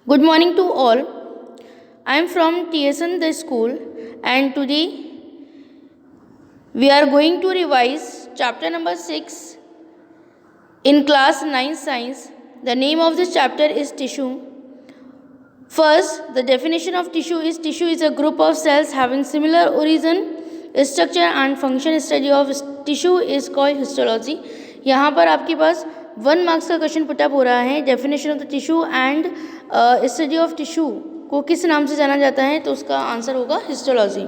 Good morning to all. I am from TSN the school and today we are going to revise chapter number 6 in class 9 science. The name of this chapter is tissue. First, the definition of tissue is a group of cells having similar origin, structure and function. Study of tissue is called histology. यहाँ पर आपके पास 1 marks का question put up हो रहा है. Definition of the tissue and study of tissue को किस नाम से जाना जाता है, तो उसका आंसर होगा हिस्टोलॉजी.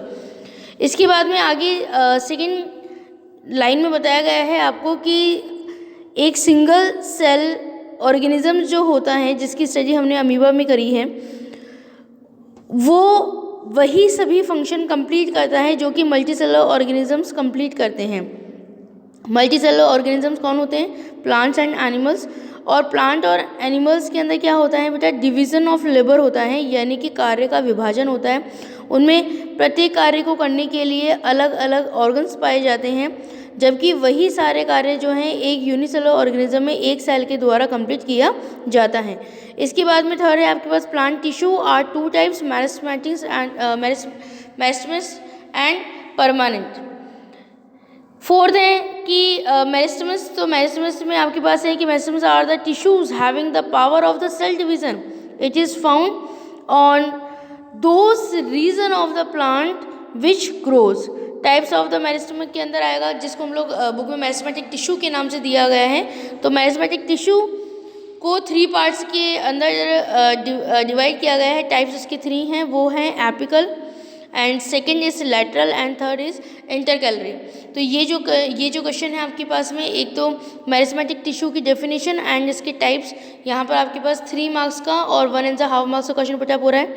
इसके बाद में आगे सेकेंड लाइन में बताया गया है आपको कि एक सिंगल सेल ऑर्गेनिज्म जो होता है जिसकी स्टडी हमने अमीबा में करी है, वो वही सभी फंक्शन कंप्लीट करता है जो कि मल्टी सेलुलर ऑर्गेनिजम्स कंप्लीट करते हैं. मल्टी सेलुलर ऑर्गेनिजम्स कौन होते हैं? Plants and animals. और प्लांट और एनिमल्स के अंदर क्या होता है बेटा? डिवीज़न ऑफ लेबर होता है, यानी कि कार्य का विभाजन होता है. उनमें प्रत्येक कार्य को करने के लिए अलग अलग ऑर्गन्स पाए जाते हैं, जबकि वही सारे कार्य जो हैं एक यूनिसेलुलर ऑर्गेनिज्म में एक सेल के द्वारा कंप्लीट किया जाता है. इसके बाद में थर्ड है आपके पास plant tissue are 2 types, meristematic and permanent. Fourth है कि मेरिस्टेमस. तो मेरिस्टेमस में आपके पास है कि meristems are the tissues having the power of the cell division. It is found on those region of the plant which grows. Types of the meristem के अंदर आएगा, जिसको हम लोग बुक में मेरिस्टेमेटिक टिश्यू के नाम से दिया गया है. तो मेरिस्टेमेटिक टिश्यू को 3 पार्ट्स के अंदर डिवाइड किया गया है. टाइप्स उसके 3 हैं, वो हैं apical and second is lateral and third is intercalary. तो ये जो क्वेश्चन है आपके पास में, एक तो मेरिस्टेमेटिक टिश्यू की डेफिनेशन एंड इसके टाइप्स, यहाँ पर आपके पास 3 मार्क्स का और 1.5 मार्क्स का क्वेश्चन पुटअप हो रहा है.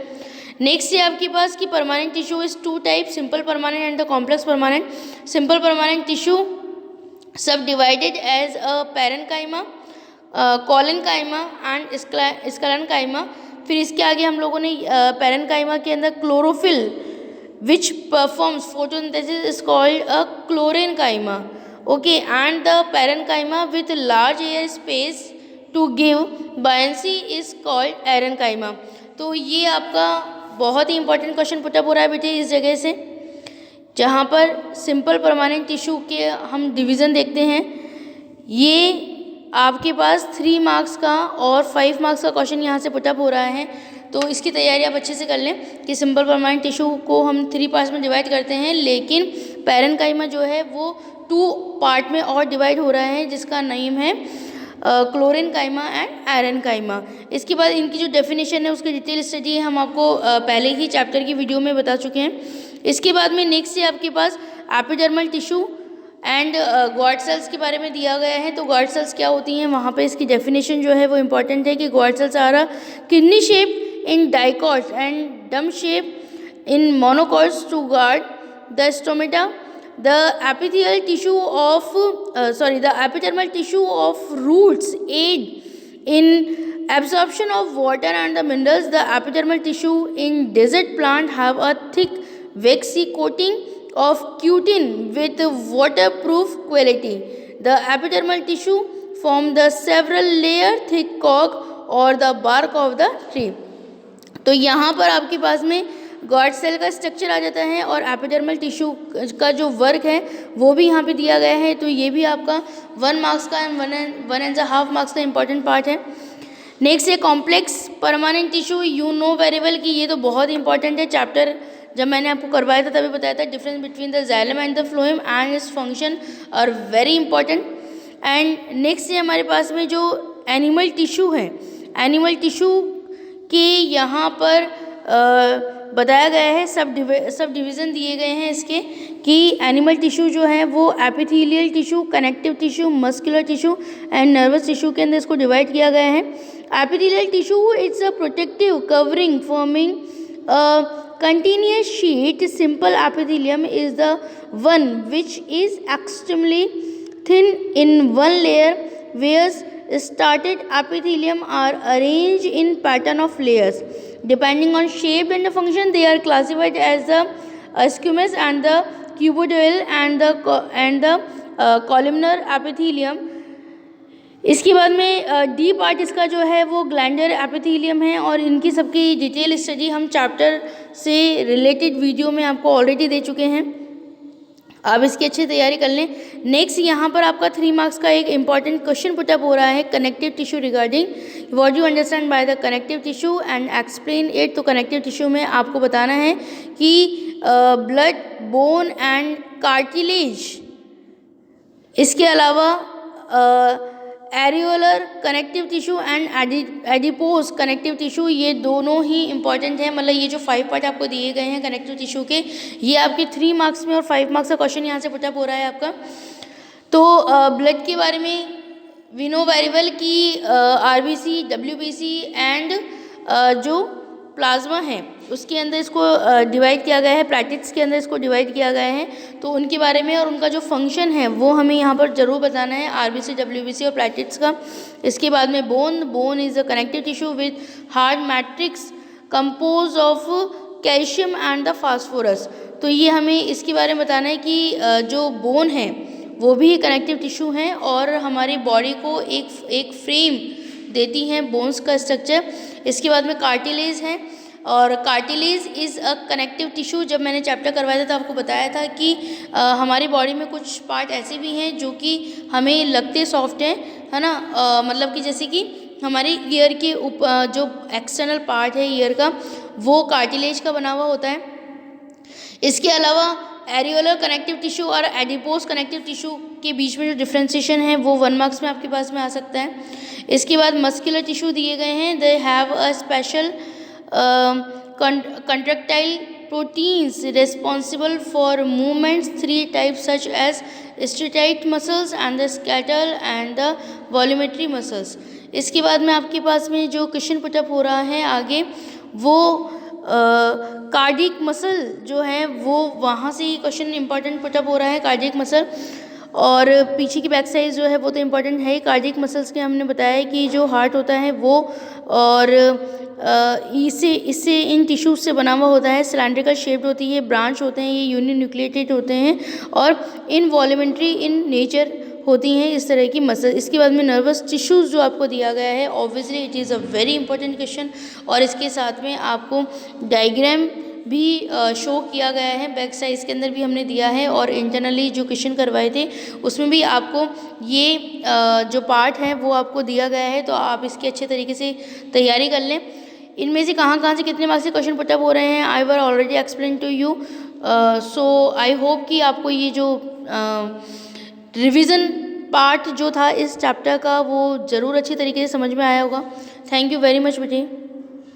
नेक्स्ट है आपके पास कि permanent tissue is 2 type, simple permanent and the complex permanent. Simple permanent tissue subdivided as a parenchyma, collenchyma and sclerenchyma. फिर इसके आगे हम लोगों ने पैरेन्काइमा के अंदर chlorophyll which performs photosynthesis is called a chlorenchyma. Okay, and the parenchyma with large air space to give buoyancy is called arenchyma. तो ये आपका बहुत ही इंपॉर्टेंट क्वेश्चन पुटअप हो रहा है बेटे इस जगह से, जहाँ पर सिंपल परमानेंट टिश्यू के हम डिवीज़न देखते हैं. ये आपके पास 3 मार्क्स का और 5 मार्क्स का क्वेश्चन यहाँ से पुटअप हो रहा है. तो इसकी तैयारी आप अच्छे से कर लें कि सिंपल परमानेंट टिश्यू को हम 3 पार्ट्स में डिवाइड करते हैं, लेकिन पैरेन्काइमा जो है वो 2 पार्ट में और डिवाइड हो रहा है, जिसका नेम है क्लोरेन्काइमा एंड एरेन्काइमा. इसके बाद इनकी जो डेफिनेशन है उसकी डिटेल स्टडी हम आपको पहले ही चैप्टर की वीडियो में बता चुके हैं. इसके बाद में नेक्स्ट है आपके पास epidermal tissue and guard cells के बारे में दिया गया है. तो गॉड सेल्स क्या होती हैं, वहाँ पे इसकी डेफिनेशन जो है वो इम्पॉर्टेंट है कि guard cells are a kidney shape in dicots and dome shape in monocots to guard the stomata. The epithelial tissue of the epidermal tissue of roots aid in absorption of water and the minerals. The epidermal tissue in desert plant have a thick waxy coating of cutin with waterproof quality. The epidermal tissue form the several layer thick cork or the bark of the tree. तो यहाँ पर आपके पास में guard cell का structure आ जाता है और epidermal tissue का जो वर्क है वो भी यहाँ पे दिया गया है. तो ये भी आपका 1 मार्क्स का एंड 1.5 मार्क्स का इंपॉर्टेंट पार्ट है. नेक्स्ट है complex permanent tissue. You know very well कि ये तो बहुत इंपॉर्टेंट है. चैप्टर जब मैंने आपको करवाया था तभी बताया था difference between the xylem and the phloem and its function are very important. And next है हमारे पास में जो एनिमल टिश्यू है. एनिमल टिश्यू कि यहाँ पर बताया गया है, सब डिवीज़न दिए गए हैं इसके, कि एनिमल टिश्यू जो है वो epithelial tissue, connective tissue, muscular tissue and nervous tissue के अंदर इसको डिवाइड किया गया है. Epithelial tissue it's a protective covering forming continuous sheet. Simple epithelium is the one which is extremely thin in one layer, where's started epithelium are arranged in pattern of layers. Depending on shape and function, they are classified as the squamous and the cuboidal and the columnar epithelium. इसके बाद में D part इसका जो है वो ग्लैंडर epithelium है, और इनकी सबकी डिटेल स्टडी हम चैप्टर से रिलेटेड वीडियो में आपको ऑलरेडी दे चुके हैं। आप इसकी अच्छी तैयारी कर लें। नेक्स्ट यहाँ पर आपका 3 मार्क्स का एक इंपॉर्टेंट क्वेश्चन पुटअप हो रहा है, connective tissue regarding what you understand by the connective tissue and explain it. तो कनेक्टिव टिश्यू में आपको बताना है कि ब्लड, बोन एंड कार्टिलेज, इसके अलावा areolar connective tissue and adipose connective tissue, ये दोनों ही इंपॉर्टेंट है। मतलब ये जो 5 पार्ट आपको दिए गए हैं कनेक्टिव टिश्यू के, ये आपके 3 मार्क्स में और 5 मार्क्स का क्वेश्चन यहाँ से पुटअप हो रहा है आपका। तो ब्लड के बारे में वी नो वेरी वेल कि आरबीसी, डब्ल्यूबीसी एंड जो प्लाज्मा है उसके अंदर इसको डिवाइड किया गया है, प्लेटलेट्स के अंदर इसको डिवाइड किया गया है। तो उनके बारे में और उनका जो फंक्शन है वो हमें यहाँ पर ज़रूर बताना है, आरबीसी, डब्ल्यूबीसी और प्लेटलेट्स का। इसके बाद में bone is a connective tissue with hard matrix compose of calcium and the phosphorus. तो ये हमें इसके बारे में बताना है कि जो बोन है वो भी कनेक्टिव टिश्यू हैं और हमारी बॉडी को एक फ्रेम देती हैं बोन्स का स्ट्रक्चर। इसके बाद में कार्टिलेज है, और cartilage is a connective tissue. जब मैंने चैप्टर करवाया था तो आपको बताया था कि हमारी बॉडी में कुछ पार्ट ऐसे भी हैं जो कि हमें लगते सॉफ्ट हैं, है ना। मतलब कि जैसे कि हमारे ईयर के जो एक्सटर्नल पार्ट है ईयर का, वो कार्टिलेज का बना हुआ होता है। इसके अलावा एरियोलर कनेक्टिव टिश्यू और एडिपोज कनेक्टिव टिश्यू के बीच में जो डिफ्रेंसिएशन है वो 1 मार्क्स में आपके पास में आ सकता है। इसके बाद मस्कुलर टिश्यू दिए गए हैं, they have a special contractile proteins responsible for movements, 3 types such as striate muscles and the skeletal and the volumetry muscles। इसके बाद में आपके पास में जो क्वेश्चन पुटअप हो रहा है आगे, वो कार्डियक मसल जो है वो वहाँ से ही क्वेश्चन इंपॉर्टेंट पुटअप हो रहा है, कार्डियक मसल। और पीछे की बैक साइड जो है वो तो इम्पॉर्टेंट है। कार्डियक मसल्स के हमने बताया है कि जो हार्ट होता है वो, और इससे इन टिश्यूज से बना हुआ होता है, सिलेंड्रिकल शेप्ड होती है, ब्रांच होते हैं, ये यूनिन्यूक्लिएटेड होते हैं और इनवॉल्यूमेंट्री इन नेचर होती हैं इस तरह की मसल। इसके बाद में नर्वस टिश्यूज़ जो आपको दिया गया है, obviously it is a very important question, और इसके साथ में आपको डायग्राम भी शो किया गया है, बैक साइड इसके अंदर भी हमने दिया है, और इंटरनली जो क्वेश्चन करवाए थे उसमें भी आपको ये जो पार्ट है वो आपको दिया गया है। तो आप इसकी अच्छे तरीके से तैयारी कर लें। इनमें से कहाँ से कितने मार्क्स के क्वेश्चन पुटअप हो रहे हैं, I were already explain to you. So I hope कि आपको ये जो रिवीजन पार्ट जो था इस चैप्टर का वो ज़रूर अच्छी तरीके से समझ में आया होगा। थैंक यू वेरी मच बेटे।